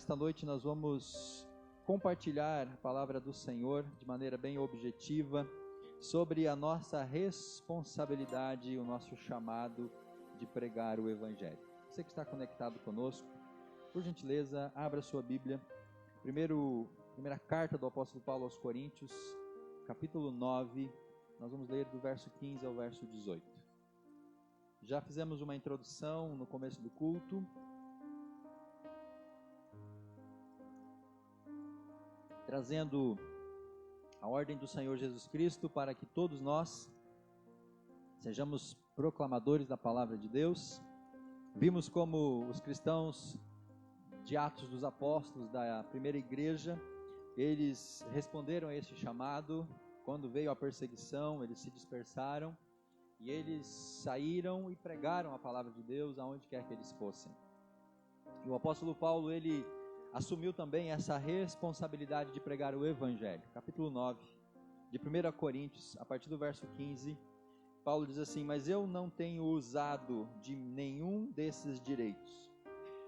nesta noite nós vamos compartilhar a palavra do Senhor de maneira bem objetiva sobre a nossa responsabilidade, o nosso chamado de pregar o Evangelho. Você que está conectado conosco, por gentileza, abra sua Bíblia. Primeira carta do apóstolo Paulo aos Coríntios, capítulo 9, nós vamos ler do verso 15 ao verso 18. Já fizemos uma introdução no começo do culto, trazendo a ordem do Senhor Jesus Cristo para que todos nós sejamos proclamadores da palavra de Deus. Vimos como os cristãos de Atos dos Apóstolos da primeira igreja, eles responderam a este chamado. Quando veio a perseguição, eles se dispersaram e eles saíram e pregaram a palavra de Deus aonde quer que eles fossem. E o apóstolo Paulo, ele assumiu também essa responsabilidade de pregar o Evangelho. Capítulo 9, de 1 Coríntios, a partir do verso 15, Paulo diz assim: mas eu não tenho usado de nenhum desses direitos.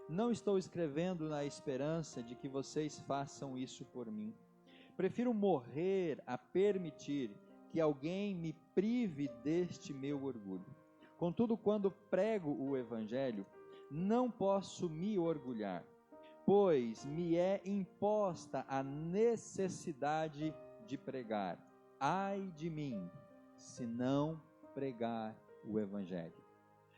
Não estou escrevendo na esperança de que vocês façam isso por mim. Prefiro morrer a permitir que alguém me prive deste meu orgulho. Contudo, quando prego o Evangelho, não posso me orgulhar, pois me é imposta a necessidade de pregar. Ai de mim, se não pregar o Evangelho.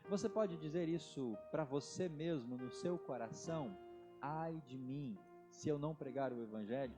Você pode dizer isso para você mesmo no seu coração? Ai de mim, se eu não pregar o Evangelho?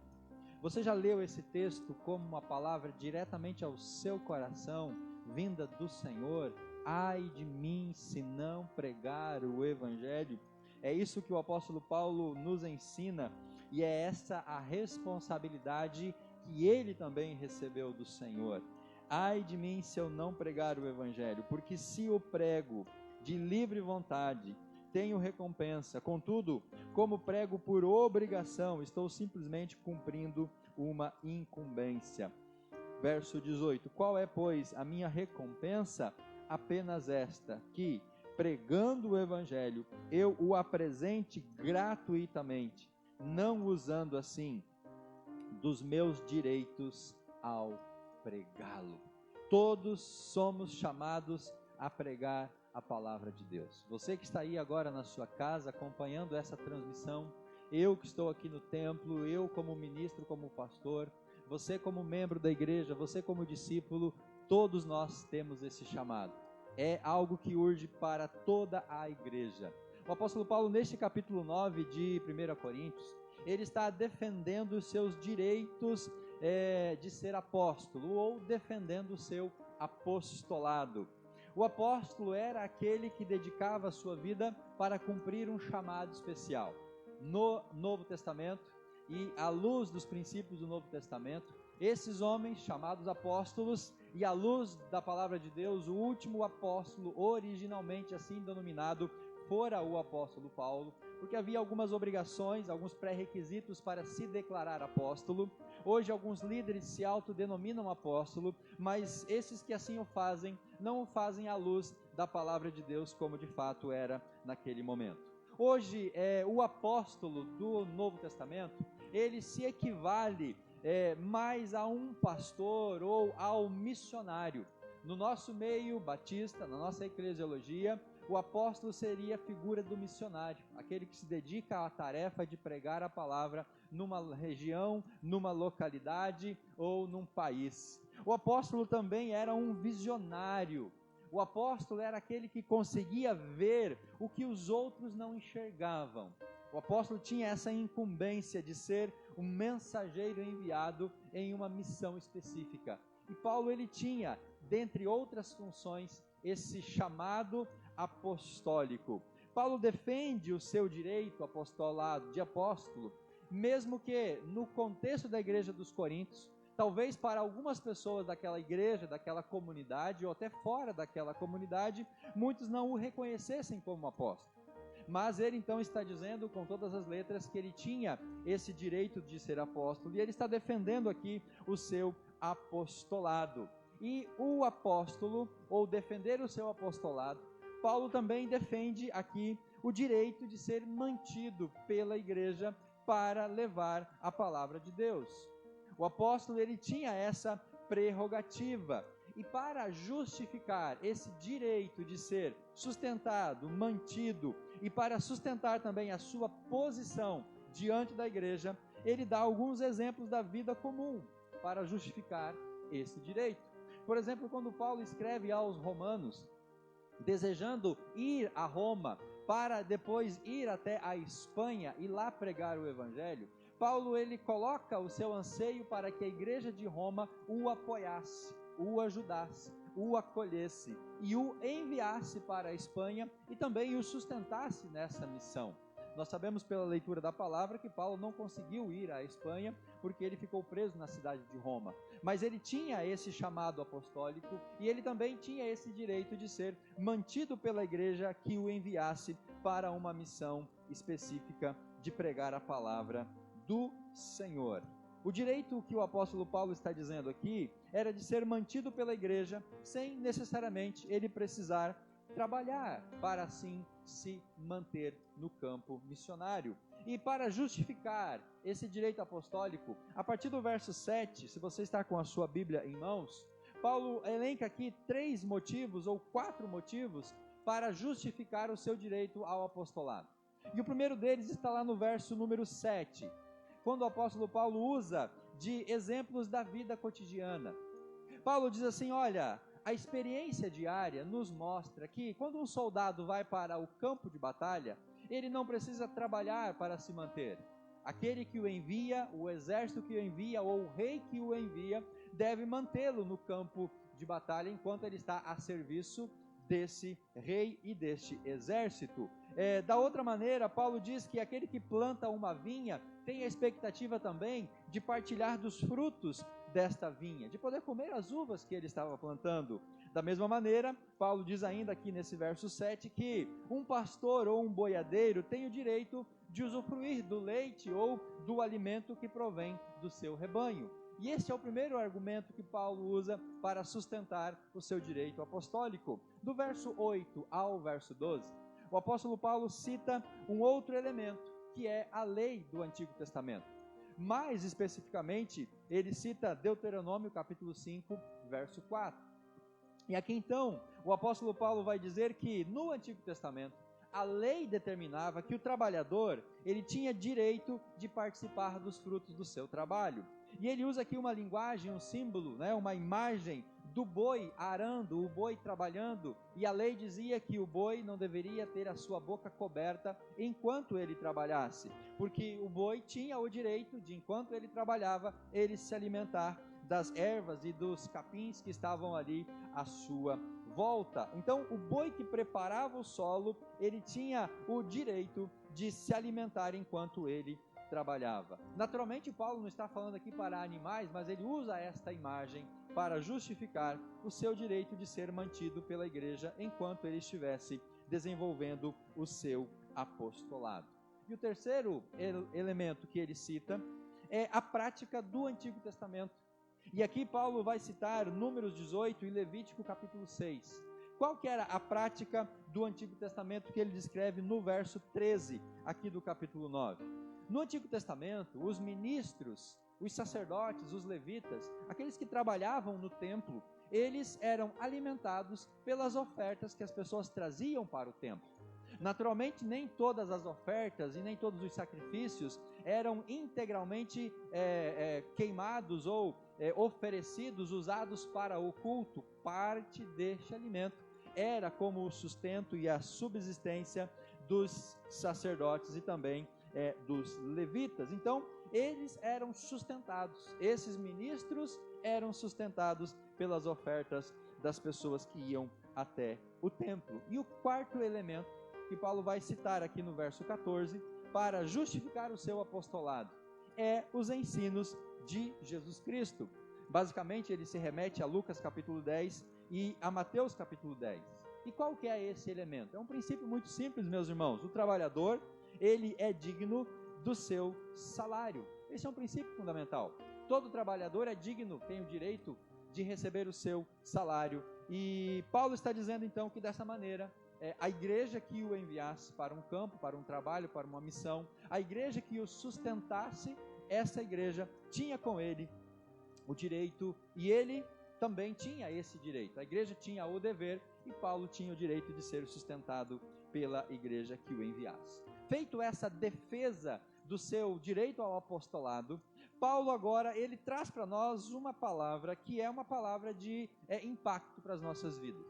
Você já leu esse texto como uma palavra diretamente ao seu coração, vinda do Senhor? Ai de mim, se não pregar o Evangelho? É isso que o apóstolo Paulo nos ensina, e é essa a responsabilidade que ele também recebeu do Senhor. Ai de mim se eu não pregar o Evangelho, porque se o prego de livre vontade, tenho recompensa. Contudo, como prego por obrigação, estou simplesmente cumprindo uma incumbência. Verso 18: qual é, pois, a minha recompensa? Apenas esta, que, pregando o Evangelho, eu o apresente gratuitamente, não usando assim dos meus direitos ao pregá-lo. Todos somos chamados a pregar a palavra de Deus. Você que está aí agora na sua casa acompanhando essa transmissão, eu que estou aqui no templo, eu como ministro, como pastor, você como membro da igreja, você como discípulo, todos nós temos esse chamado. É algo que urge para toda a igreja. O apóstolo Paulo, neste capítulo 9 de 1 Coríntios, ele está defendendo os seus direitos de ser apóstolo, ou defendendo o seu apostolado. O apóstolo era aquele que dedicava a sua vida para cumprir um chamado especial. No Novo Testamento, e à luz dos princípios do Novo Testamento, esses homens chamados apóstolos, e à luz da palavra de Deus, o último apóstolo originalmente assim denominado fora o apóstolo Paulo, porque havia algumas obrigações, alguns pré-requisitos para se declarar apóstolo. Hoje alguns líderes se autodenominam apóstolo, mas esses que assim o fazem, não o fazem à luz da palavra de Deus como de fato era naquele momento. Hoje o apóstolo do Novo Testamento, ele se equivale mais a um pastor ou ao missionário. No nosso meio batista, na nossa eclesiologia, o apóstolo seria a figura do missionário, aquele que se dedica à tarefa de pregar a palavra numa região, numa localidade ou num país. O apóstolo também era um visionário. O apóstolo era aquele que conseguia ver o que os outros não enxergavam. O apóstolo tinha essa incumbência de ser um mensageiro enviado em uma missão específica. E Paulo, ele tinha, dentre outras funções, esse chamado apostólico. Paulo defende o seu direito apostolado de apóstolo, mesmo que no contexto da igreja dos Coríntios, talvez para algumas pessoas daquela igreja, daquela comunidade, ou até fora daquela comunidade, muitos não o reconhecessem como apóstolo. Mas ele então está dizendo com todas as letras que ele tinha esse direito de ser apóstolo, e ele está defendendo aqui o seu apostolado. E o apóstolo, ou defender o seu apostolado, Paulo também defende aqui o direito de ser mantido pela igreja para levar a palavra de Deus. O apóstolo, ele tinha essa prerrogativa. E para justificar esse direito de ser sustentado, mantido, e para sustentar também a sua posição diante da igreja, ele dá alguns exemplos da vida comum para justificar esse direito. Por exemplo, quando Paulo escreve aos romanos, desejando ir a Roma para depois ir até a Espanha e lá pregar o evangelho, Paulo, ele coloca o seu anseio para que a igreja de Roma o apoiasse, o ajudasse, o acolhesse e o enviasse para a Espanha e também o sustentasse nessa missão. Nós sabemos pela leitura da palavra que Paulo não conseguiu ir à Espanha porque ele ficou preso na cidade de Roma. Mas ele tinha esse chamado apostólico e ele também tinha esse direito de ser mantido pela igreja que o enviasse para uma missão específica de pregar a palavra do Senhor. O direito que o apóstolo Paulo está dizendo aqui era de ser mantido pela igreja sem necessariamente ele precisar trabalhar para assim se manter no campo missionário. E para justificar esse direito apostólico, a partir do verso 7, se você está com a sua Bíblia em mãos, Paulo elenca aqui 3 motivos ou 4 motivos para justificar o seu direito ao apostolado. E o primeiro deles está lá no verso número 7, quando o apóstolo Paulo usa de exemplos da vida cotidiana. Paulo diz assim: olha, a experiência diária nos mostra que quando um soldado vai para o campo de batalha, ele não precisa trabalhar para se manter. Aquele que o envia, o exército que o envia ou o rei que o envia, deve mantê-lo no campo de batalha enquanto ele está a serviço desse rei e deste exército. Da outra maneira, Paulo diz que aquele que planta uma vinha tem a expectativa também de partilhar dos frutos desta vinha, de poder comer as uvas que ele estava plantando. Da mesma maneira, Paulo diz ainda aqui nesse verso 7 que um pastor ou um boiadeiro tem o direito de usufruir do leite ou do alimento que provém do seu rebanho. E esse é o primeiro argumento que Paulo usa para sustentar o seu direito apostólico. Do verso 8 ao verso 12, o apóstolo Paulo cita um outro elemento, que é a lei do Antigo Testamento. Mais especificamente, ele cita Deuteronômio capítulo 5, verso 4. E aqui então, o apóstolo Paulo vai dizer que no Antigo Testamento, a lei determinava que o trabalhador, ele tinha direito de participar dos frutos do seu trabalho. E ele usa aqui uma linguagem, um símbolo, uma imagem do boi arando, o boi trabalhando, e a lei dizia que o boi não deveria ter a sua boca coberta enquanto ele trabalhasse, porque o boi tinha o direito de, enquanto ele trabalhava, ele se alimentar das ervas e dos capins que estavam ali à sua volta. Então, o boi que preparava o solo, ele tinha o direito de se alimentar enquanto ele trabalhava. Naturalmente, Paulo não está falando aqui para animais, mas ele usa esta imagem para justificar o seu direito de ser mantido pela igreja enquanto ele estivesse desenvolvendo o seu apostolado. E o terceiro elemento que ele cita é a prática do Antigo Testamento. E aqui Paulo vai citar Números 18 e Levítico capítulo 6. Qual que era a prática do Antigo Testamento que ele descreve no verso 13 aqui do capítulo 9? No Antigo Testamento, os ministros, os sacerdotes, os levitas, aqueles que trabalhavam no templo, eles eram alimentados pelas ofertas que as pessoas traziam para o templo. Naturalmente, nem todas as ofertas e nem todos os sacrifícios eram integralmente queimados ou oferecidos, usados para o culto. Parte deste alimento era como o sustento e a subsistência dos sacerdotes e também dos levitas. Então, eles eram sustentados, esses ministros eram sustentados pelas ofertas das pessoas que iam até o templo. E o quarto elemento que Paulo vai citar aqui no verso 14, para justificar o seu apostolado, é os ensinos de Jesus Cristo. Basicamente, ele se remete a Lucas capítulo 10 e a Mateus capítulo 10. E qual que é esse elemento? É um princípio muito simples, meus irmãos. O trabalhador, ele é digno do seu salário. Esse é um princípio fundamental. Todo trabalhador é digno, tem o direito de receber o seu salário. E Paulo está dizendo então que dessa maneira, a igreja que o enviasse para um campo, para um trabalho, para uma missão, a igreja que o sustentasse, essa igreja tinha com ele o direito, e ele também tinha esse direito. A igreja tinha o dever, e Paulo tinha o direito de ser sustentado pela igreja que o enviasse. Feito essa defesa do seu direito ao apostolado, Paulo agora, ele traz para nós uma palavra que é uma palavra de impacto para as nossas vidas.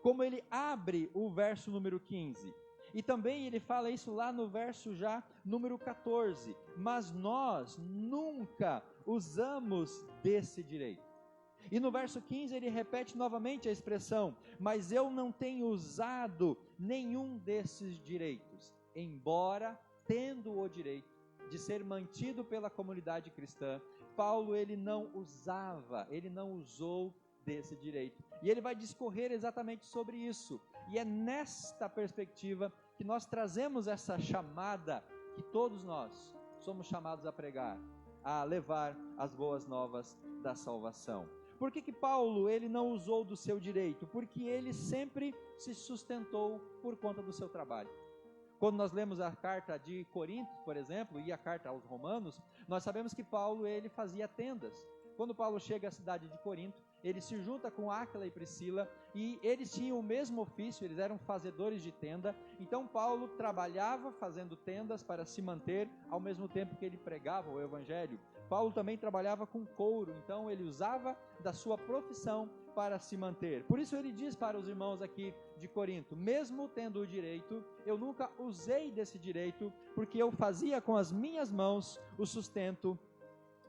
Como ele abre o verso número 15, e também ele fala isso lá no verso já número 14, mas nós nunca usamos desse direito. E no verso 15 ele repete novamente a expressão, mas eu não tenho usado nenhum desses direitos, embora tendo o direito de ser mantido pela comunidade cristã, Paulo ele não usou desse direito. E ele vai discorrer exatamente sobre isso. E é nesta perspectiva que nós trazemos essa chamada que todos nós somos chamados a pregar, a levar as boas novas da salvação. Por que Paulo ele não usou do seu direito? Porque ele sempre se sustentou por conta do seu trabalho. Quando nós lemos a carta de Corinto, por exemplo, e a carta aos Romanos, nós sabemos que Paulo ele fazia tendas. Quando Paulo chega à cidade de Corinto, ele se junta com Áquila e Priscila, e eles tinham o mesmo ofício, eles eram fazedores de tenda. Então Paulo trabalhava fazendo tendas para se manter, ao mesmo tempo que ele pregava o evangelho. Paulo também trabalhava com couro, então ele usava da sua profissão para se manter. Por isso ele diz para os irmãos aqui de Corinto, mesmo tendo o direito, eu nunca usei desse direito, porque eu fazia com as minhas mãos o sustento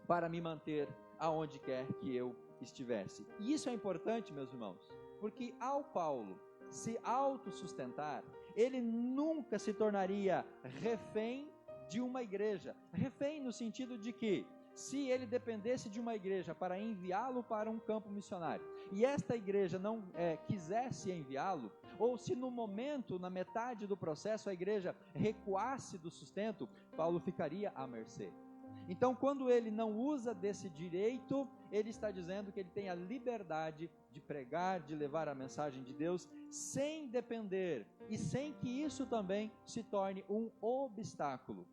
para me manter aonde quer que eu estivesse. E isso é importante, meus irmãos, porque ao Paulo se autossustentar, ele nunca se tornaria refém de uma igreja. Refém no sentido de que, se ele dependesse de uma igreja para enviá-lo para um campo missionário, e esta igreja não quisesse enviá-lo, ou se no momento, na metade do processo, a igreja recuasse do sustento, Paulo ficaria à mercê. Então, quando ele não usa desse direito, ele está dizendo que ele tem a liberdade de pregar, de levar a mensagem de Deus, sem depender e sem que isso também se torne um obstáculo.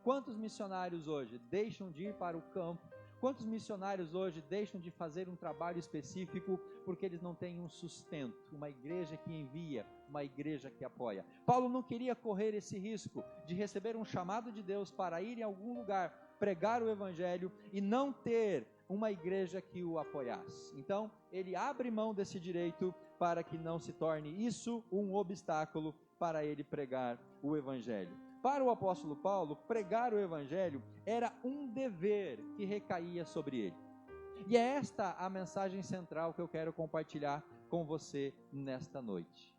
Quantos missionários hoje deixam de ir para o campo? Quantos missionários hoje deixam de fazer um trabalho específico porque eles não têm um sustento, uma igreja que envia, uma igreja que apoia? Paulo não queria correr esse risco de receber um chamado de Deus para ir em algum lugar, pregar o evangelho e não ter uma igreja que o apoiasse. Então, ele abre mão desse direito para que não se torne isso um obstáculo para ele pregar o evangelho. Para o apóstolo Paulo, pregar o evangelho era um dever que recaía sobre ele. E é esta a mensagem central que eu quero compartilhar com você nesta noite.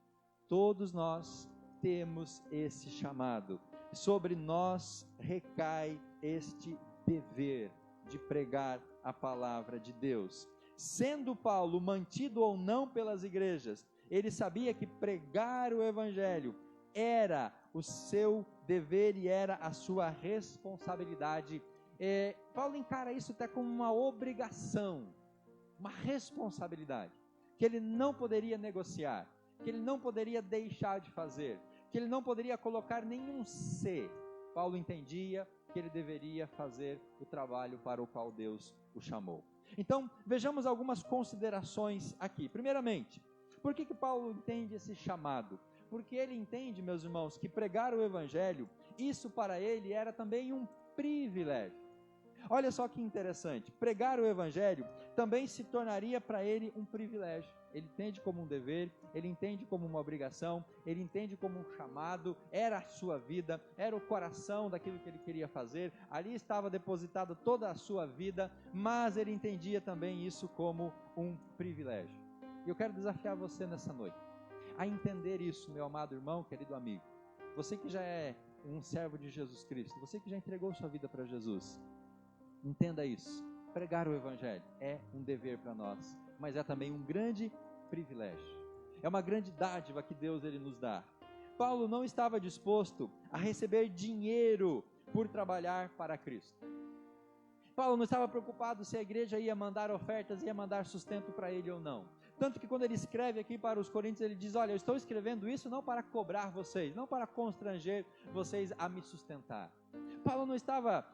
Todos nós temos esse chamado. Sobre nós recai este dever de pregar a palavra de Deus. Sendo Paulo mantido ou não pelas igrejas, ele sabia que pregar o evangelho era o seu dever e era a sua responsabilidade. Paulo encara isso até como uma obrigação, uma responsabilidade, que ele não poderia negociar, que ele não poderia deixar de fazer, que ele não poderia colocar nenhum se. Paulo entendia que ele deveria fazer o trabalho para o qual Deus o chamou. Então, vejamos algumas considerações aqui. Primeiramente, por que Paulo entende esse chamado? Porque ele entende, meus irmãos, que pregar o evangelho, isso para ele era também um privilégio. Olha só que interessante, pregar o evangelho também se tornaria para ele um privilégio. Ele entende como um dever, ele entende como uma obrigação, ele entende como um chamado, era a sua vida, era o coração daquilo que ele queria fazer, ali estava depositada toda a sua vida, mas ele entendia também isso como um privilégio. E eu quero desafiar você nessa noite a entender isso, meu amado irmão, querido amigo. Você que já é um servo de Jesus Cristo, você que já entregou sua vida para Jesus, entenda isso. Pregar o evangelho é um dever para nós, mas é também um grande privilégio. É uma grande dádiva que Deus ele nos dá. Paulo não estava disposto a receber dinheiro por trabalhar para Cristo. Paulo não estava preocupado se a igreja ia mandar ofertas, ia mandar sustento para ele ou não. Tanto que quando ele escreve aqui para os coríntios, ele diz: olha, eu estou escrevendo isso não para cobrar vocês, não para constranger vocês a me sustentar. Paulo não estava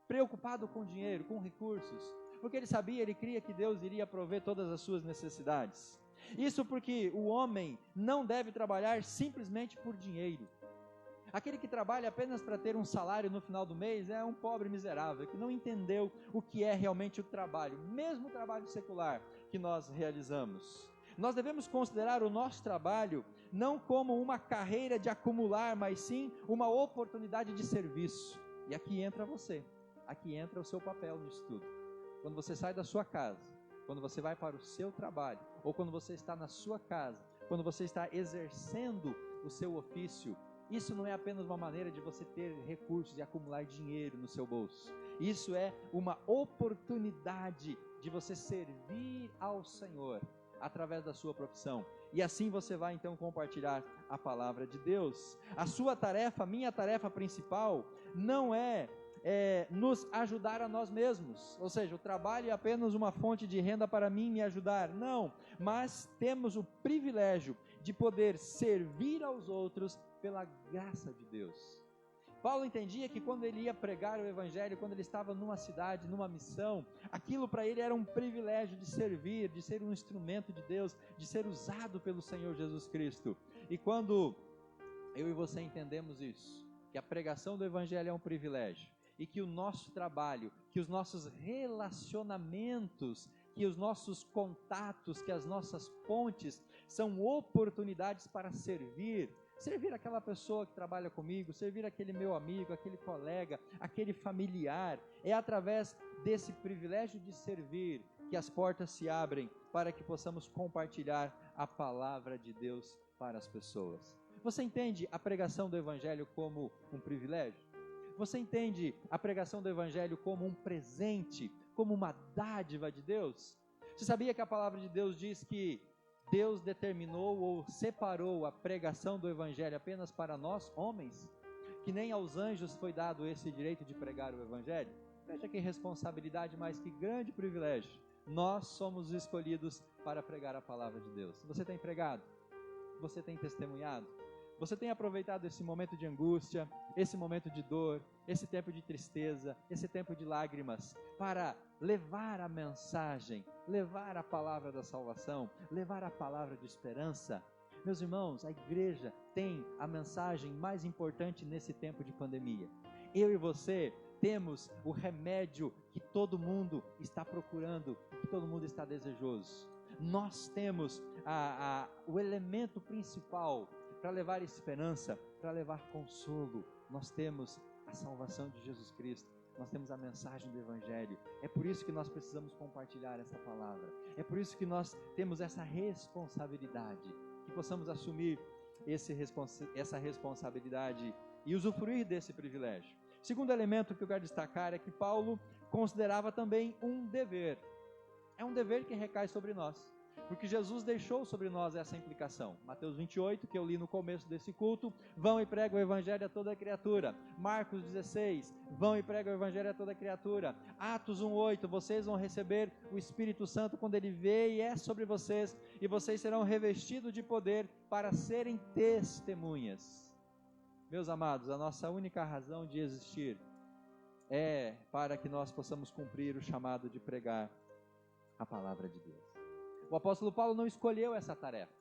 preocupado com dinheiro, com recursos, porque ele sabia, ele cria que Deus iria prover todas as suas necessidades. Isso porque o homem não deve trabalhar simplesmente por dinheiro. Aquele que trabalha apenas para ter um salário no final do mês é um pobre miserável, que não entendeu o que é realmente o trabalho, mesmo o trabalho secular que nós realizamos. Nós devemos considerar o nosso trabalho não como uma carreira de acumular, mas sim uma oportunidade de serviço. E aqui entra você, aqui entra o seu papel nisso tudo. Quando você sai da sua casa, quando você vai para o seu trabalho, ou quando você está na sua casa, quando você está exercendo o seu ofício, isso não é apenas uma maneira de você ter recursos e acumular dinheiro no seu bolso. Isso é uma oportunidade de você servir ao Senhor através da sua profissão. E assim você vai então compartilhar a palavra de Deus. A sua tarefa, a minha tarefa principal, não é nos ajudar a nós mesmos. Ou seja, o trabalho é apenas uma fonte de renda para mim me ajudar. Não, mas temos o privilégio de poder servir aos outros pela graça de Deus. Paulo entendia que quando ele ia pregar o evangelho, quando ele estava numa cidade, numa missão, aquilo para ele era um privilégio de servir, de ser um instrumento de Deus, de ser usado pelo Senhor Jesus Cristo. E quando eu e você entendemos isso, que a pregação do evangelho é um privilégio, e que o nosso trabalho, que os nossos relacionamentos, que os nossos contatos, que as nossas pontes são oportunidades para servir aquela pessoa que trabalha comigo, servir aquele meu amigo, aquele colega, aquele familiar. É através desse privilégio de servir que as portas se abrem para que possamos compartilhar a palavra de Deus para as pessoas. Você entende a pregação do evangelho como um privilégio? Você entende a pregação do evangelho como um presente, como uma dádiva de Deus? Você sabia que a palavra de Deus diz que Deus determinou ou separou a pregação do evangelho apenas para nós, homens? Que nem aos anjos foi dado esse direito de pregar o evangelho? Veja que responsabilidade, mas que grande privilégio. Nós somos escolhidos para pregar a palavra de Deus. Você tem pregado? Você tem testemunhado? Você tem aproveitado esse momento de angústia, esse momento de dor, esse tempo de tristeza, esse tempo de lágrimas, para levar a mensagem, levar a palavra da salvação, levar a palavra de esperança? Meus irmãos, a igreja tem a mensagem mais importante nesse tempo de pandemia. Eu e você temos o remédio que todo mundo está procurando, que todo mundo está desejoso. Nós temos o elemento principal para levar esperança, para levar consolo. Nós temos a salvação de Jesus Cristo, nós temos a mensagem do evangelho. É por isso que nós precisamos compartilhar essa palavra, é por isso que nós temos essa responsabilidade, que possamos assumir essa responsabilidade e usufruir desse privilégio. Segundo elemento que eu quero destacar é que Paulo considerava também um dever. É um dever que recai sobre nós, porque Jesus deixou sobre nós essa implicação. Mateus 28, que eu li no começo desse culto: vão e pregam o evangelho a toda criatura. Marcos 16, vão e pregam o evangelho a toda criatura. Atos 1:8, vocês vão receber o Espírito Santo quando ele vier e é sobre vocês, e vocês serão revestidos de poder para serem testemunhas. Meus amados, a nossa única razão de existir é para que nós possamos cumprir o chamado de pregar a palavra de Deus. O apóstolo Paulo não escolheu essa tarefa.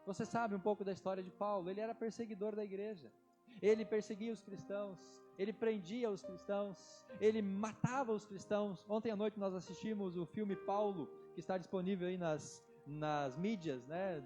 Você sabe um pouco da história de Paulo. Ele era perseguidor da igreja. Ele perseguia os cristãos, ele prendia os cristãos, ele matava os cristãos. Ontem à noite nós assistimos o filme Paulo, que está disponível aí nas mídias, né,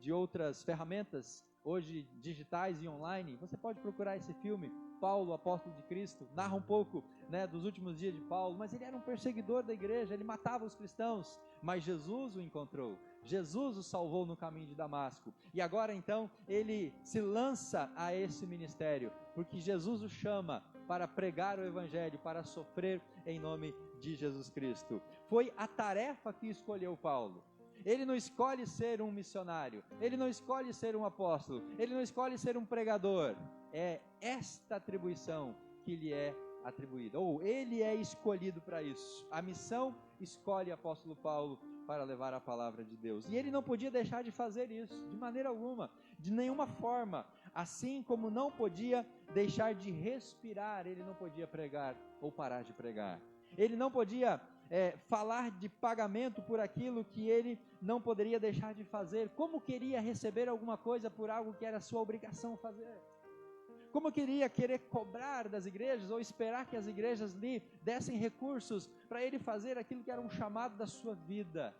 de outras ferramentas, hoje digitais e online. Você pode procurar esse filme, Paulo, apóstolo de Cristo. Narra um pouco, né, dos últimos dias de Paulo. Mas ele era um perseguidor da igreja, ele matava os cristãos, mas Jesus o encontrou, Jesus o salvou no caminho de Damasco, e agora então ele se lança a esse ministério, porque Jesus o chama para pregar o evangelho, para sofrer em nome de Jesus Cristo. Foi a tarefa que escolheu Paulo. Ele não escolhe ser um missionário, ele não escolhe ser um apóstolo, ele não escolhe ser um pregador. É esta atribuição que lhe é atribuída, ou ele é escolhido para isso. A missão escolhe o apóstolo Paulo para levar a palavra de Deus, e ele não podia deixar de fazer isso, de maneira alguma, de nenhuma forma, assim como não podia deixar de respirar, ele não podia pregar ou parar de pregar, ele não podia falar de pagamento por aquilo que ele não poderia deixar de fazer. Como queria receber alguma coisa por algo que era sua obrigação fazer? Como queria querer cobrar das igrejas ou esperar que as igrejas lhe dessem recursos para ele fazer aquilo que era um chamado da sua vida?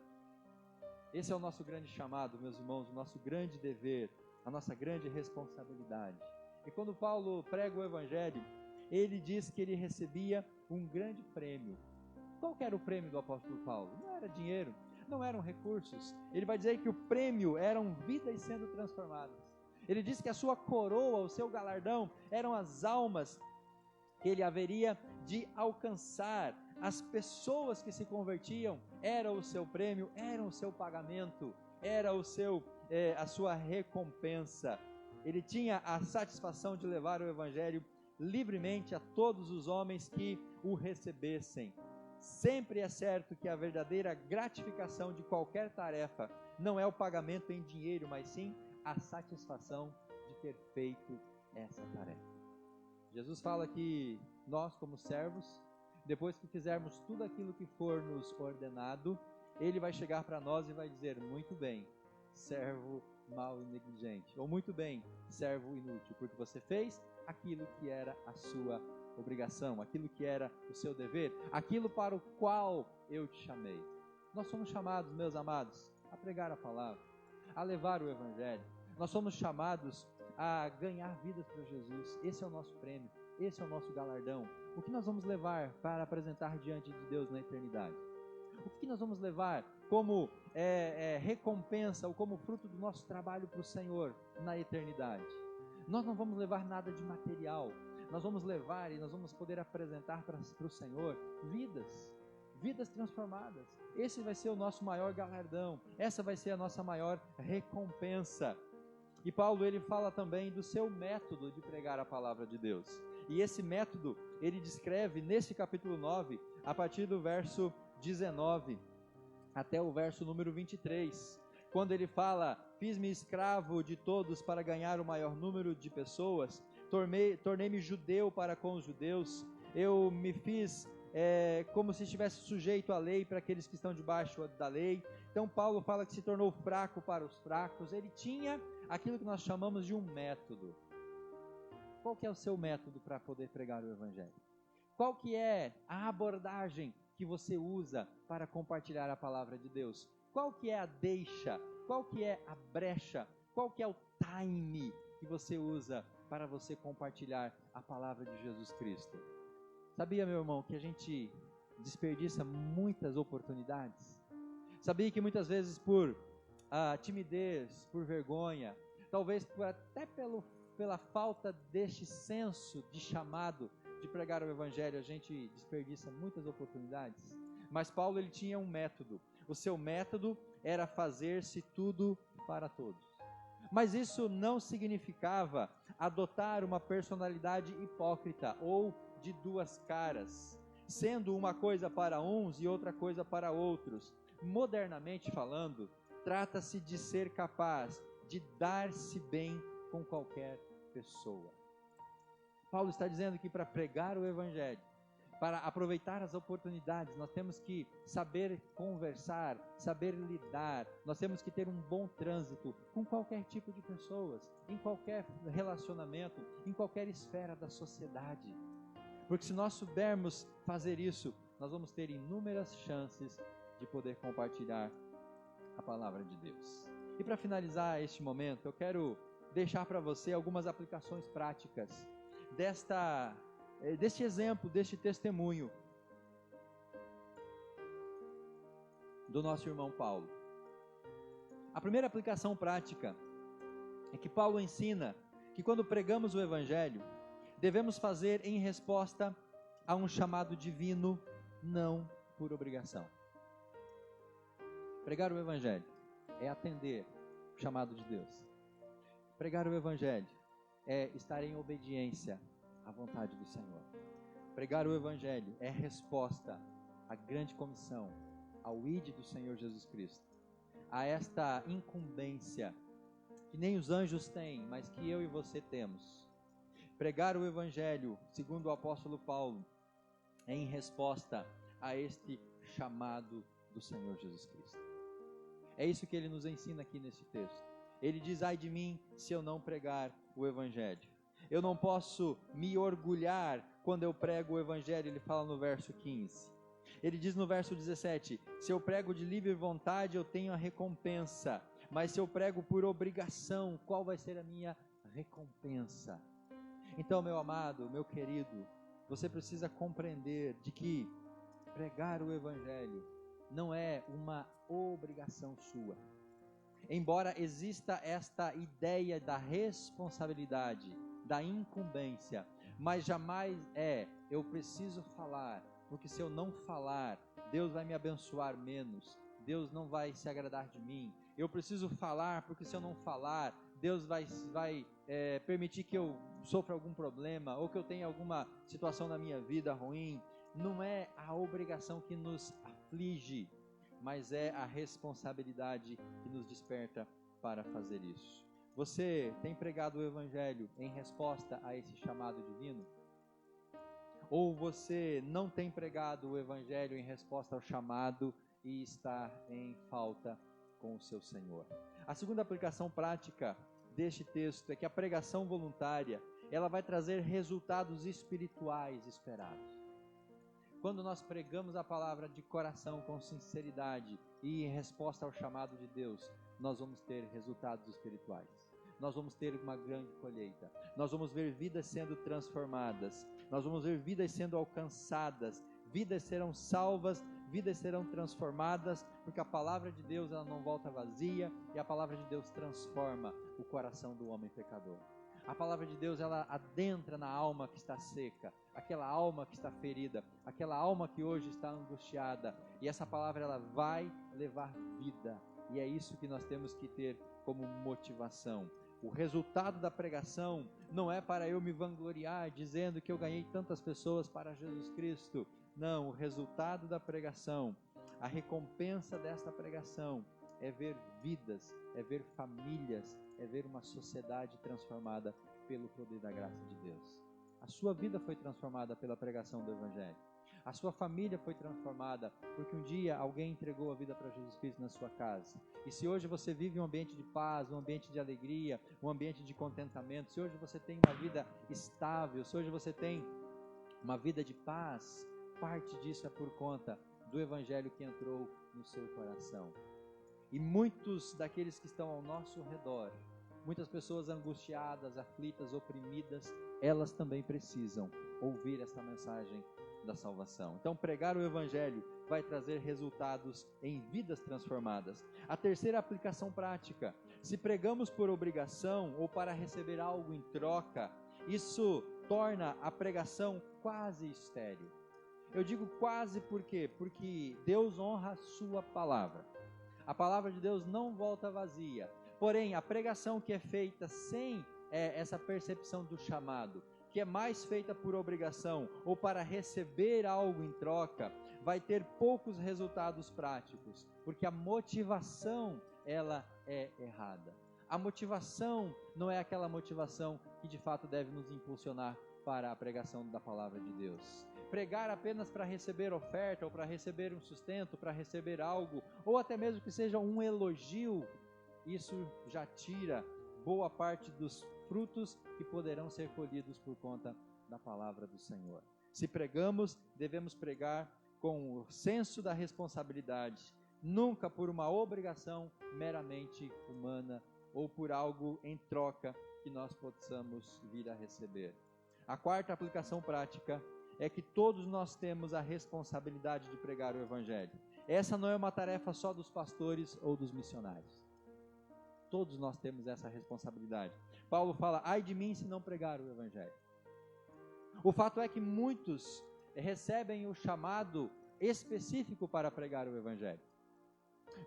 Esse é o nosso grande chamado, meus irmãos, o nosso grande dever, a nossa grande responsabilidade. E quando Paulo prega o Evangelho, ele diz que ele recebia um grande prêmio. Qual que era o prêmio do apóstolo Paulo? Não era dinheiro, não eram recursos. Ele vai dizer que o prêmio eram vidas sendo transformadas. Ele diz que a sua coroa, o seu galardão, eram as almas que ele haveria de alcançar. As pessoas que se convertiam, era o seu prêmio, era o seu pagamento, era a sua recompensa. Ele tinha a satisfação de levar o Evangelho livremente a todos os homens que o recebessem. Sempre é certo que a verdadeira gratificação de qualquer tarefa não é o pagamento em dinheiro, mas sim a satisfação de ter feito essa tarefa. Jesus fala que nós, como servos, depois que fizermos tudo aquilo que for nos ordenado, Ele vai chegar para nós e vai dizer: muito bem, servo mau e negligente, ou muito bem, servo inútil, porque você fez aquilo que era a sua obrigação, aquilo que era o seu dever, aquilo para o qual eu te chamei. Nós somos chamados, meus amados, a pregar a palavra, a levar o Evangelho. Nós somos chamados a ganhar vidas para Jesus. Esse é o nosso prêmio, esse é o nosso galardão. O que nós vamos levar para apresentar diante de Deus na eternidade? O que nós vamos levar como recompensa ou como fruto do nosso trabalho para o Senhor na eternidade? Nós não vamos levar nada de material. Nós vamos levar e nós vamos poder apresentar para o Senhor vidas transformadas. Esse vai ser o nosso maior galardão, essa vai ser a nossa maior recompensa. E Paulo, ele fala também do seu método de pregar a palavra de Deus. E esse método, ele descreve nesse capítulo 9, a partir do verso 19 até o verso número 23, quando ele fala: fiz-me escravo de todos para ganhar o maior número de pessoas, tornei-me judeu para com os judeus, eu me fiz como se estivesse sujeito à lei para aqueles que estão debaixo da lei. Então Paulo fala que se tornou fraco para os fracos. Ele tinha aquilo que nós chamamos de um método. Qual que é o seu método para poder pregar o Evangelho? Qual que é a abordagem que você usa para compartilhar a palavra de Deus? Qual que é a deixa? Qual que é a brecha? Qual que é o time que você usa para você compartilhar a palavra de Jesus Cristo? Sabia, meu irmão, que a gente desperdiça muitas oportunidades? Sabia que muitas vezes por timidez, por vergonha, talvez até pela falta deste senso de chamado de pregar o Evangelho, a gente desperdiça muitas oportunidades? Mas Paulo, ele tinha um método. O seu método era fazer-se tudo para todos. Mas isso não significava adotar uma personalidade hipócrita ou de duas caras, sendo uma coisa para uns e outra coisa para outros. Modernamente falando, trata-se de ser capaz de dar-se bem com qualquer pessoa. Paulo está dizendo que para pregar o Evangelho, para aproveitar as oportunidades, nós temos que saber conversar, saber lidar, nós temos que ter um bom trânsito com qualquer tipo de pessoas, em qualquer relacionamento, em qualquer esfera da sociedade. Porque se nós soubermos fazer isso, nós vamos ter inúmeras chances de poder compartilhar a palavra de Deus. E para finalizar este momento, eu quero deixar para você algumas aplicações práticas deste exemplo, deste testemunho do nosso irmão Paulo. A primeira aplicação prática é que Paulo ensina que quando pregamos o Evangelho, devemos fazer em resposta a um chamado divino, não por obrigação. Pregar o Evangelho é atender o chamado de Deus. Pregar o Evangelho é estar em obediência à vontade do Senhor. Pregar o Evangelho é resposta à grande comissão, ao ide do Senhor Jesus Cristo, a esta incumbência que nem os anjos têm, mas que eu e você temos. Pregar o Evangelho, segundo o apóstolo Paulo, é em resposta a este chamado do Senhor Jesus Cristo. É isso que ele nos ensina aqui nesse texto. Ele diz: ai de mim se eu não pregar o Evangelho. Eu não posso me orgulhar quando eu prego o Evangelho, ele fala no verso 15. Ele diz no verso 17: se eu prego de livre vontade, eu tenho a recompensa. Mas se eu prego por obrigação, qual vai ser a minha recompensa? Então, meu amado, meu querido, você precisa compreender de que pregar o Evangelho não é uma obrigação sua. Embora exista esta ideia da responsabilidade, da incumbência, mas jamais eu preciso falar, porque se eu não falar, Deus vai me abençoar menos, Deus não vai se agradar de mim. Eu preciso falar, porque se eu não falar, Deus vai permitir que eu sofra algum problema, ou que eu tenha alguma situação na minha vida ruim. Não é a obrigação que nos aflige, mas é a responsabilidade que nos desperta para fazer isso. Você tem pregado o Evangelho em resposta a esse chamado divino? Ou você não tem pregado o Evangelho em resposta ao chamado e está em falta com o seu Senhor? A segunda aplicação prática deste texto é que a pregação voluntária, ela vai trazer resultados espirituais esperados. Quando nós pregamos a palavra de coração, com sinceridade e em resposta ao chamado de Deus, nós vamos ter resultados espirituais. Nós vamos ter uma grande colheita. Nós vamos ver vidas sendo transformadas. Nós vamos ver vidas sendo alcançadas. Vidas serão salvas, vidas serão transformadas, porque a palavra de Deus, ela não volta vazia, e a palavra de Deus transforma o coração do homem pecador. A palavra de Deus, ela adentra na alma que está seca, aquela alma que está ferida, aquela alma que hoje está angustiada, e essa palavra, ela vai levar vida, e é isso que nós temos que ter como motivação. O resultado da pregação não é para eu me vangloriar dizendo que eu ganhei tantas pessoas para Jesus Cristo. Não, o resultado da pregação, a recompensa desta pregação é ver vidas, é ver famílias, é ver uma sociedade transformada pelo poder da graça de Deus. A sua vida foi transformada pela pregação do Evangelho. A sua família foi transformada porque um dia alguém entregou a vida para Jesus Cristo na sua casa. E se hoje você vive um ambiente de paz, um ambiente de alegria, um ambiente de contentamento, se hoje você tem uma vida estável, se hoje você tem uma vida de paz, parte disso é por conta do Evangelho que entrou no seu coração. E muitos daqueles que estão ao nosso redor, muitas pessoas angustiadas, aflitas, oprimidas, elas também precisam ouvir esta mensagem da salvação. Então, pregar o Evangelho vai trazer resultados em vidas transformadas. A terceira aplicação prática: se pregamos por obrigação ou para receber algo em troca, isso torna a pregação quase estéril. Eu digo quase por quê? Porque Deus honra a sua palavra. A palavra de Deus não volta vazia. Porém, a pregação que é feita sem essa percepção do chamado, que é mais feita por obrigação ou para receber algo em troca, vai ter poucos resultados práticos, porque a motivação, ela é errada. A motivação não é aquela motivação que de fato deve nos impulsionar para a pregação da palavra de Deus. Pregar apenas para receber oferta, ou para receber um sustento, para receber algo, ou até mesmo que seja um elogio, isso já tira boa parte dos frutos que poderão ser colhidos por conta da palavra do Senhor. Se pregamos, devemos pregar com o senso da responsabilidade, nunca por uma obrigação meramente humana ou por algo em troca que nós possamos vir a receber. A quarta aplicação prática é que todos nós temos a responsabilidade de pregar o Evangelho. Essa não é uma tarefa só dos pastores ou dos missionários. Todos nós temos essa responsabilidade. Paulo fala: ai de mim se não pregar o Evangelho. O fato é que muitos recebem o chamado específico para pregar o Evangelho.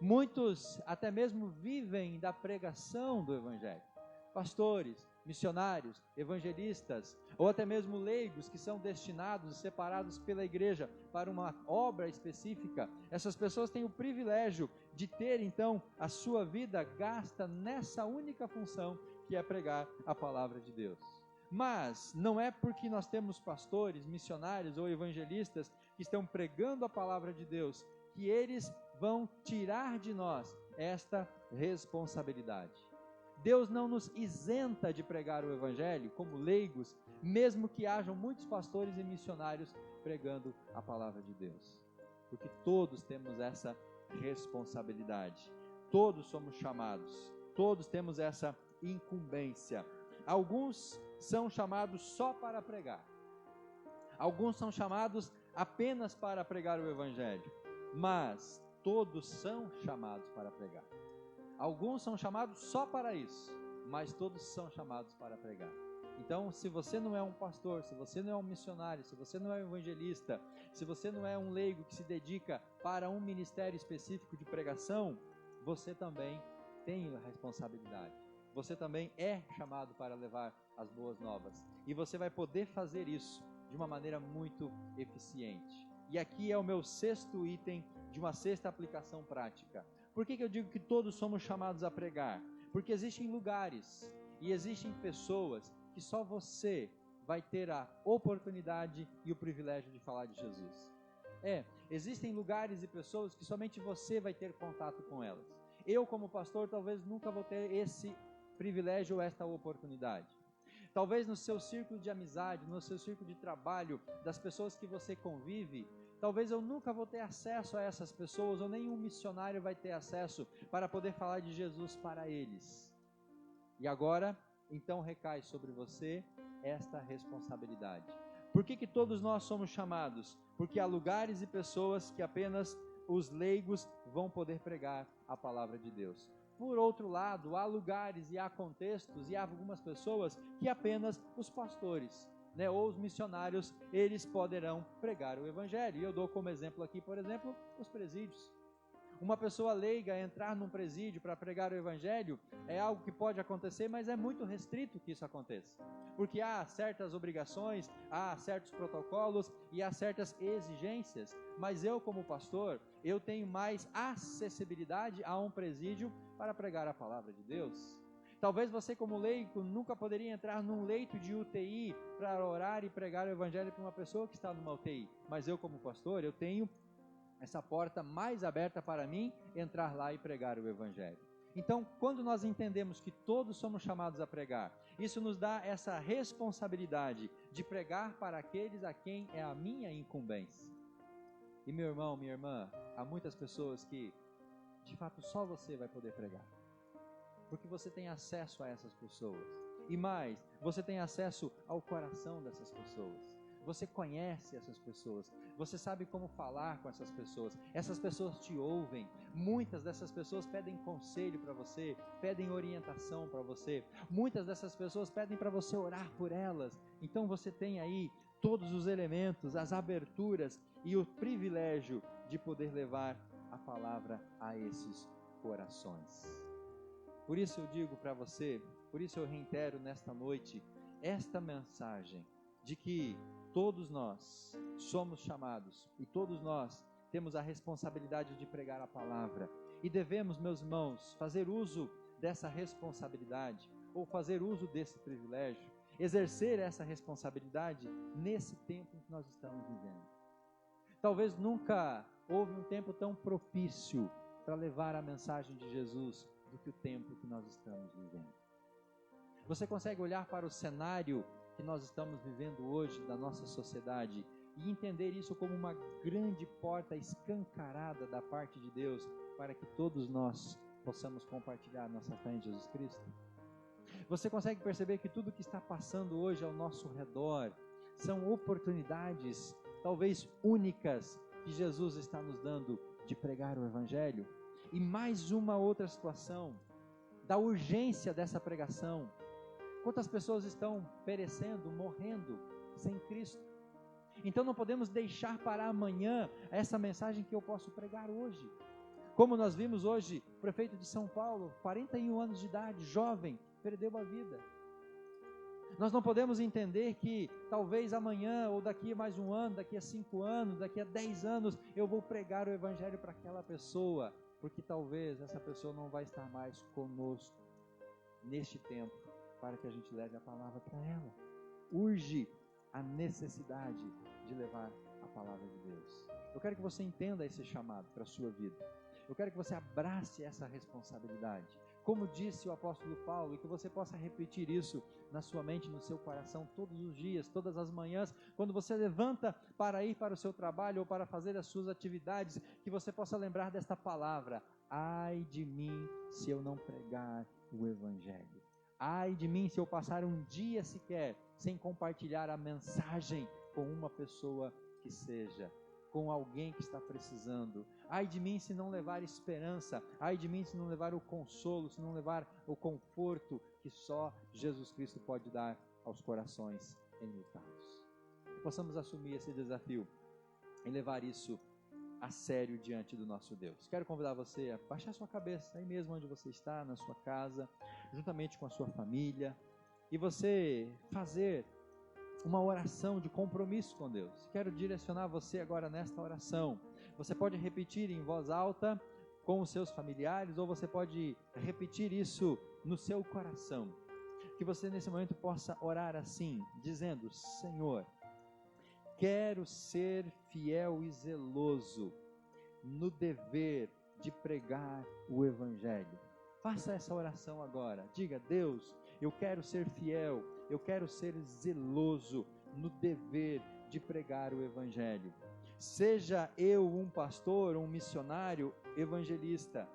Muitos até mesmo vivem da pregação do Evangelho. Pastores, missionários, evangelistas, ou até mesmo leigos que são destinados e separados pela igreja para uma obra específica, essas pessoas têm o privilégio de ter então a sua vida gasta nessa única função, que é pregar a palavra de Deus. Mas não é porque nós temos pastores, missionários ou evangelistas que estão pregando a palavra de Deus que eles vão tirar de nós esta responsabilidade. Deus não nos isenta de pregar o evangelho como leigos, mesmo que hajam muitos pastores e missionários pregando a palavra de Deus, porque todos temos essa responsabilidade, todos somos chamados, todos temos essa incumbência. Alguns são chamados só para pregar, alguns são chamados apenas para pregar o evangelho, mas todos são chamados para pregar. Alguns são chamados só para isso, mas todos são chamados para pregar. Então, se você não é um pastor, se você não é um missionário, se você não é um evangelista, se você não é um leigo que se dedica para um ministério específico de pregação, você também tem a responsabilidade. Você também é chamado para levar as boas novas. E você vai poder fazer isso de uma maneira muito eficiente. E aqui é o meu 6º item de uma 6ª aplicação prática. Por que eu digo que todos somos chamados a pregar? Porque existem lugares e existem pessoas que só você vai ter a oportunidade e o privilégio de falar de Jesus. Existem lugares e pessoas que somente você vai ter contato com elas. Eu, como pastor, talvez nunca vou ter esse privilégio ou esta oportunidade. Talvez no seu círculo de amizade, no seu círculo de trabalho, das pessoas que você convive, talvez eu nunca vou ter acesso a essas pessoas, ou nenhum missionário vai ter acesso para poder falar de Jesus para eles. E agora, então recai sobre você esta responsabilidade. Por que todos nós somos chamados? Porque há lugares e pessoas que apenas os leigos vão poder pregar a palavra de Deus. Por outro lado, há lugares e há contextos e há algumas pessoas que apenas os pastores, ou os missionários, eles poderão pregar o evangelho. E eu dou como exemplo aqui, por exemplo, os presídios. Uma pessoa leiga entrar num presídio para pregar o evangelho é algo que pode acontecer, mas é muito restrito que isso aconteça, porque há certas obrigações, há certos protocolos e há certas exigências. Mas eu, como pastor, eu tenho mais acessibilidade a um presídio para pregar a palavra de Deus. Talvez você, como leigo, nunca poderia entrar num leito de UTI para orar e pregar o evangelho para uma pessoa que está numa UTI, mas eu, como pastor, eu tenho essa porta mais aberta para mim entrar lá e pregar o evangelho. Então, quando nós entendemos que todos somos chamados a pregar, isso nos dá essa responsabilidade de pregar para aqueles a quem é a minha incumbência. E meu irmão, minha irmã, há muitas pessoas que, de fato, só você vai poder pregar, porque você tem acesso a essas pessoas. E mais, você tem acesso ao coração dessas pessoas. Você conhece essas pessoas, você sabe como falar com essas pessoas te ouvem. Muitas dessas pessoas pedem conselho para você, pedem orientação para você, muitas dessas pessoas pedem para você orar por elas. Então você tem aí todos os elementos, as aberturas e o privilégio de poder levar a palavra a esses corações. Por isso eu digo para você, por isso eu reitero nesta noite esta mensagem de que todos nós somos chamados e todos nós temos a responsabilidade de pregar a palavra. E devemos, meus irmãos, fazer uso dessa responsabilidade ou fazer uso desse privilégio, exercer essa responsabilidade nesse tempo que nós estamos vivendo. Talvez nunca houve um tempo tão propício para levar a mensagem de Jesus do que o tempo que nós estamos vivendo. Você consegue olhar para o cenário que nós estamos vivendo hoje da nossa sociedade e entender isso como uma grande porta escancarada da parte de Deus para que todos nós possamos compartilhar nossa fé em Jesus Cristo? Você consegue perceber que tudo que está passando hoje ao nosso redor são oportunidades talvez únicas que Jesus está nos dando de pregar o evangelho? E mais uma outra situação da urgência dessa pregação. Quantas pessoas estão perecendo, morrendo sem Cristo? Então não podemos deixar para amanhã essa mensagem que eu posso pregar hoje. Como nós vimos hoje, o prefeito de São Paulo, 41 anos de idade, jovem, perdeu a vida. Nós não podemos entender que talvez amanhã, ou daqui a mais um ano, daqui a 5 anos, daqui a 10 anos, eu vou pregar o Evangelho para aquela pessoa, porque talvez essa pessoa não vai estar mais conosco neste tempo, para que a gente leve a palavra para ela. Urge a necessidade de levar a palavra de Deus. Eu quero que você entenda esse chamado para a sua vida. Eu quero que você abrace essa responsabilidade. Como disse o apóstolo Paulo, e que você possa repetir isso na sua mente, no seu coração, todos os dias, todas as manhãs, quando você levanta para ir para o seu trabalho ou para fazer as suas atividades, que você possa lembrar desta palavra: ai de mim se eu não pregar o Evangelho. Ai de mim se eu passar um dia sequer sem compartilhar a mensagem com uma pessoa que seja, com alguém que está precisando. Ai de mim se não levar esperança, ai de mim se não levar o consolo, se não levar o conforto que só Jesus Cristo pode dar aos corações enlutados. Que possamos assumir esse desafio e levar isso a sério diante do nosso Deus. Quero convidar você a baixar sua cabeça aí mesmo onde você está, na sua casa, juntamente com a sua família, e você fazer uma oração de compromisso com Deus. Quero direcionar você agora nesta oração. Você pode repetir em voz alta com os seus familiares, ou você pode repetir isso no seu coração. Que você nesse momento possa orar assim, dizendo: Senhor, quero ser fiel e zeloso no dever de pregar o Evangelho. Faça essa oração agora. Diga: Deus, eu quero ser fiel, eu quero ser zeloso no dever de pregar o Evangelho. Seja eu um pastor, um missionário, evangelista,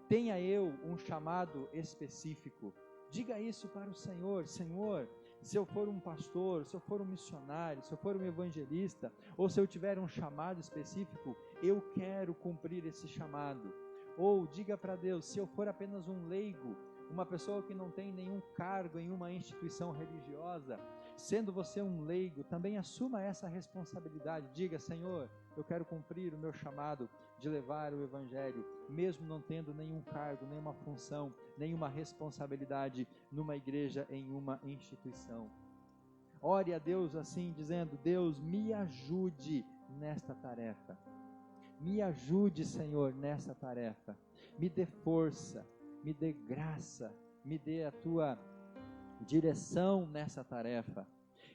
tenha eu um chamado específico. Diga isso para o Senhor: Senhor, se eu for um pastor, se eu for um missionário, se eu for um evangelista, ou se eu tiver um chamado específico, eu quero cumprir esse chamado. Ou diga para Deus: se eu for apenas um leigo, uma pessoa que não tem nenhum cargo em uma instituição religiosa, sendo você um leigo, também assuma essa responsabilidade. Diga: Senhor, eu quero cumprir o meu chamado de levar o Evangelho, mesmo não tendo nenhum cargo, nenhuma função, nenhuma responsabilidade numa igreja, em uma instituição. Ore a Deus assim, dizendo: Deus, me ajude nesta tarefa. Me ajude, Senhor, nessa tarefa. Me dê força, me dê graça, me dê a tua direção nessa tarefa.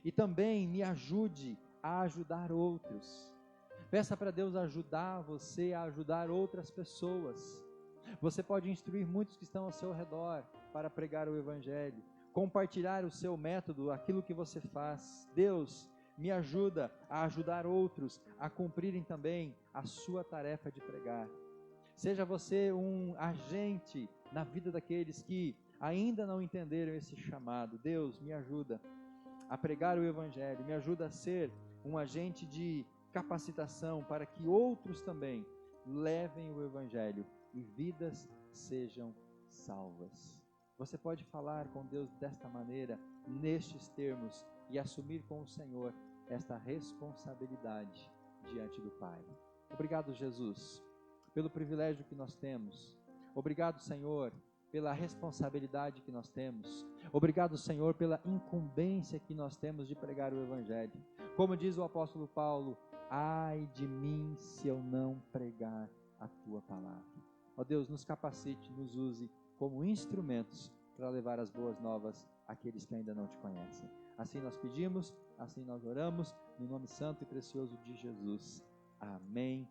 E também me ajude a ajudar outros. Peça para Deus ajudar você a ajudar outras pessoas. Você pode instruir muitos que estão ao seu redor para pregar o Evangelho, compartilhar o seu método, aquilo que você faz. Deus, me ajuda a ajudar outros a cumprirem também a sua tarefa de pregar. Seja você um agente na vida daqueles que ainda não entenderam esse chamado. Deus, me ajuda a pregar o Evangelho, me ajuda a ser um agente de capacitação para que outros também levem o Evangelho e vidas sejam salvas. Você pode falar com Deus desta maneira, nestes termos, e assumir com o Senhor esta responsabilidade diante do Pai. Obrigado, Jesus, pelo privilégio que nós temos. Obrigado, Senhor, pela responsabilidade que nós temos. Obrigado, Senhor, pela incumbência que nós temos de pregar o Evangelho. Como diz o apóstolo Paulo: ai de mim se eu não pregar a tua palavra. Ó Deus, nos capacite, nos use como instrumentos para levar as boas novas àqueles que ainda não te conhecem. Assim nós pedimos, assim nós oramos, no nome santo e precioso de Jesus. Amém